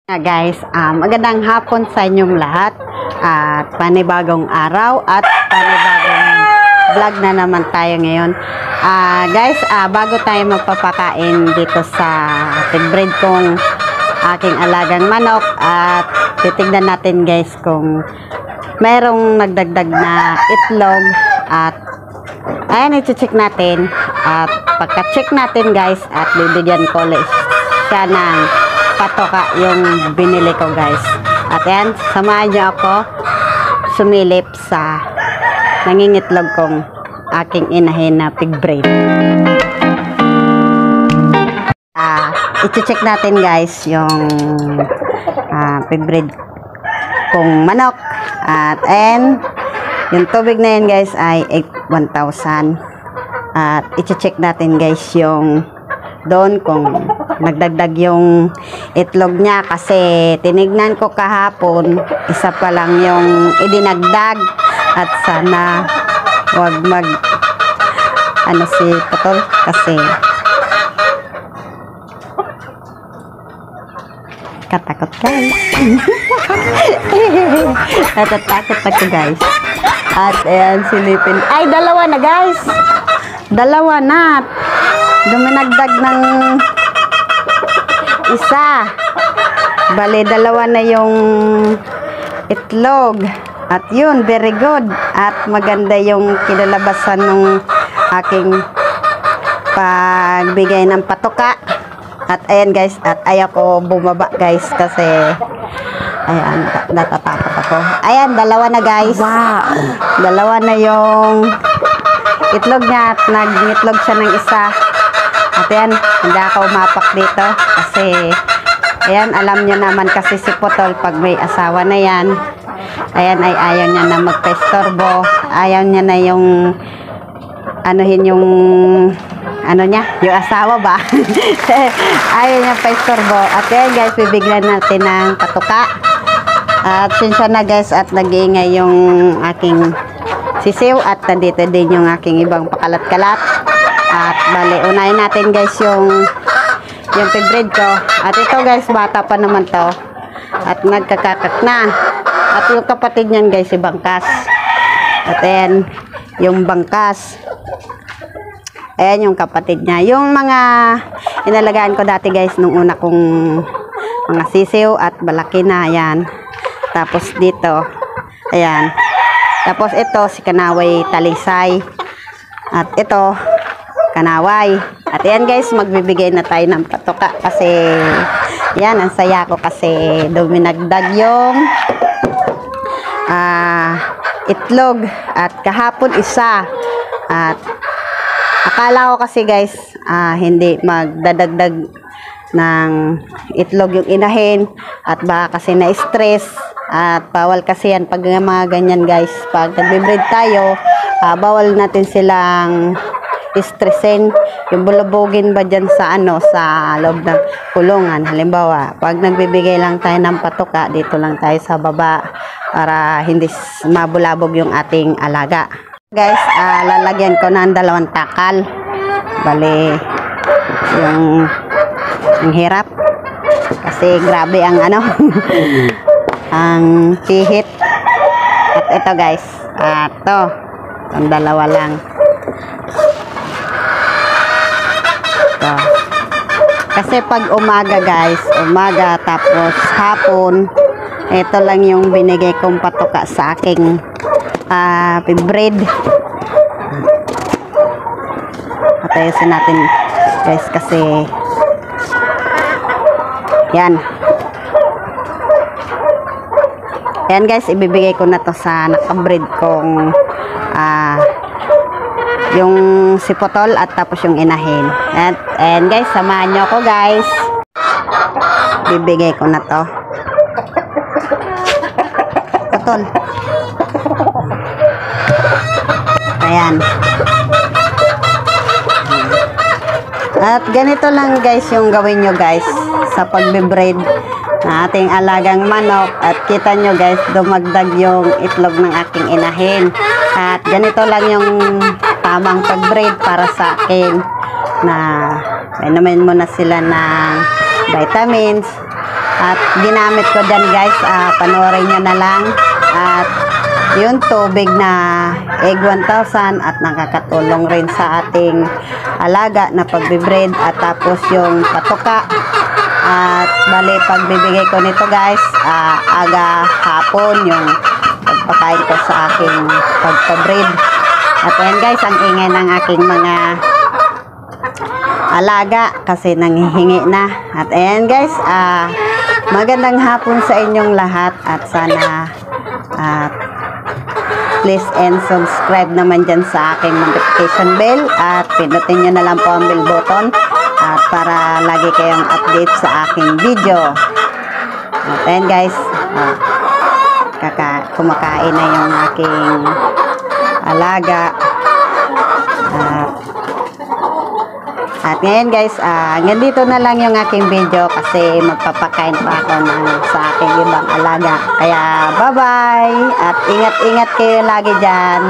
Guys, magandang hapon sa inyong lahat at panibagong araw at panibagong vlog na naman tayo ngayon. Guys, bago tayo magpapakain dito sa pig-breed kong aking alagang manok at titignan natin guys kung merong nagdagdag na itlog at ayan, i-check natin at pagka-check natin guys at bibigyan ko ulit siya ng patoka yung binili ko guys. At yan, samahan niyo ako sumilip sa nangingitlog kong aking inahin na pig breed. I-check natin guys yung pig breed kong manok. At yung tubig na yan guys ay 1,000. At i-check natin guys yung doon kung nagdagdag yung itlog niya kasi tinignan ko kahapon isa pa lang yung idinagdag at sana wag mag si Putol kasi katakot guys. Natatakot ako guys. At ayan silipin, ay dalawa na guys, dalawa na, duminagdag ng isa, bali dalawa na yung itlog. At yun, very good at maganda yung kinalabasan ng aking pagbigay ng patoka. At ayan guys, at ayaw ko bumaba guys kasi ayan, natatakot ako. Ayan, dalawa na guys. Wow. Dalawa na yung itlog niya at nag-itlog siya ng isa. At ayan, hindi ako umapak dito kasi ayan, alam niyo naman kasi si Putol pag may asawa na yan, ayan ay ayaw niya na magpestorbo, ayaw niya na yung anuhin yung niya, yung asawa ba. Ayaw niya pestorbo. At ayan guys, bibigyan natin ng patuka. At sinsya na guys at nag-iingay yung aking sisiw at nandito din yung aking ibang pakalat-kalat. At bali, unahin natin guys yung pig breed ko. At ito guys, bata pa naman to. At nagkakakak na. At yung kapatid niyan guys, si Bangkas. At ayan, yung Bangkas. Ayan yung kapatid niya. Yung mga inalagaan ko dati guys, nung una kong mga sisiw at balaki na, ayan. Tapos dito, ayan. Tapos ito, si Kanaway Talisay. At ito, Kanaway. At ayan guys, magbibigay na tayo ng patoka kasi yan, ang saya ko kasi duminagdag yung itlog at kahapon isa. At akala ko kasi guys, hindi magdadagdag ng itlog yung inahin at baka kasi na-stress at bawal kasi yan pag mga ganyan guys, pag nagbe-breed tayo, bawal natin silang stressin, yung bulabugin ba dyan sa sa loob ng kulungan. Halimbawa, pag nagbibigay lang tayo ng patoka, dito lang tayo sa baba para hindi mabulabog yung ating alaga. Guys, lalagyan ko ng 2 takal. Bali, yung hirap kasi grabe ang ang pihit. At ito guys, ang 2 lang. Ito. Kasi pag umaga guys, umaga tapos hapon, ito lang yung binigay kong patoka sa aking pig breed. At ayusin natin guys kasi yan guys, ibibigay ko na to sa nakabreed kong yung si Putol at tapos yung inahin. And guys, samahan nyo ako guys, bibigay ko na to. Putol, ayan. At ganito lang guys yung gawin nyo guys sa pagbe-breed na ating alagang manok. At kita nyo guys, dumagdag yung itlog ng aking inahin. At ganito lang yung tamang pag-breed para sa akin, na inumin mo na sila ng vitamins At ginamit ko dyan guys, panoorin nyo na lang. At yung tubig na egg 1000 at nakakatulong rin sa ating alaga na pagbibreed. At tapos yung patuka. At bali pagbibigay ko nito guys, aga hapon yung pagpakain ko sa aking pagpabreed. At ayan guys, ang ingay ng aking mga alaga kasi nanghihingi na. At ayan guys, magandang hapon sa inyong lahat at sana please and subscribe naman dyan sa aking notification bell at pinutin nyo na lang po ang bell button at para lagi kayong update sa aking video. At ayan guys, kumakain na yung aking alaga. At ngayon guys, hanggang dito na lang yung aking video kasi magpapakain pa ako sa aking ibang alaga. Kaya bye bye at ingat-ingat kayo lagi dyan.